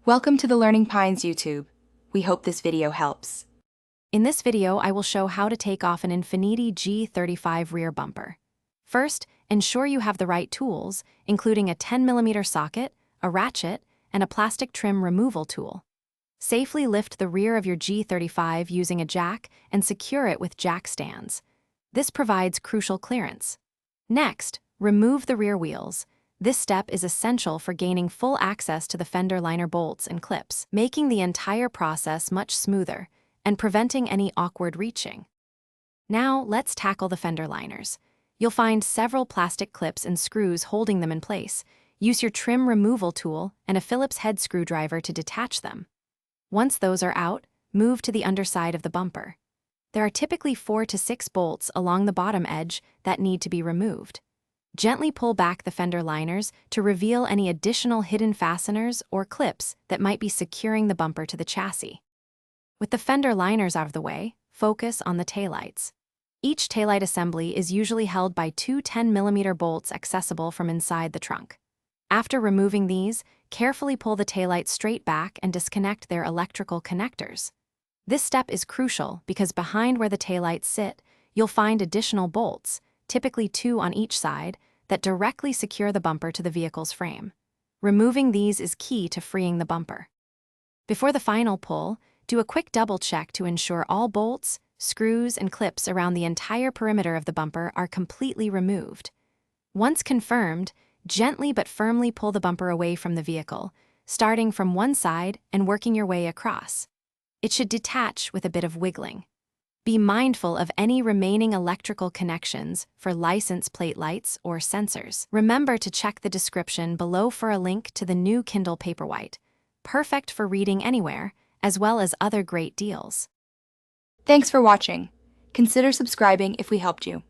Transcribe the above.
Welcome to the Learning Pines YouTube. We hope this video helps. In this video, I will show how to take off an Infiniti G35 rear bumper. First, ensure you have the right tools, including a 10mm socket, a ratchet, and a plastic trim removal tool. Safely lift the rear of your G35 using a jack and secure it with jack stands. This provides crucial clearance. Next, remove the rear wheels. This step is essential for gaining full access to the fender liner bolts and clips, making the entire process much smoother and preventing any awkward reaching. Now, let's tackle the fender liners. You'll find several plastic clips and screws holding them in place. Use your trim removal tool and a Phillips head screwdriver to detach them. Once those are out, move to the underside of the bumper. There are typically 4 to 6 bolts along the bottom edge that need to be removed. Gently pull back the fender liners to reveal any additional hidden fasteners or clips that might be securing the bumper to the chassis. With the fender liners out of the way, focus on the taillights. Each taillight assembly is usually held by two 10mm bolts accessible from inside the trunk. After removing these, carefully pull the taillights straight back and disconnect their electrical connectors. This step is crucial because behind where the taillights sit, you'll find additional bolts, typically 2 on each side, that directly secure the bumper to the vehicle's frame. Removing these is key to freeing the bumper. Before the final pull, do a quick double check to ensure all bolts, screws, and clips around the entire perimeter of the bumper are completely removed. Once confirmed, gently but firmly pull the bumper away from the vehicle, starting from one side and working your way across. It should detach with a bit of wiggling. Be mindful of any remaining electrical connections for license plate lights or sensors. Remember to check the description below for a link to the new Kindle Paperwhite, perfect for reading anywhere, as well as other great deals. Thanks for watching. Consider subscribing if we helped you.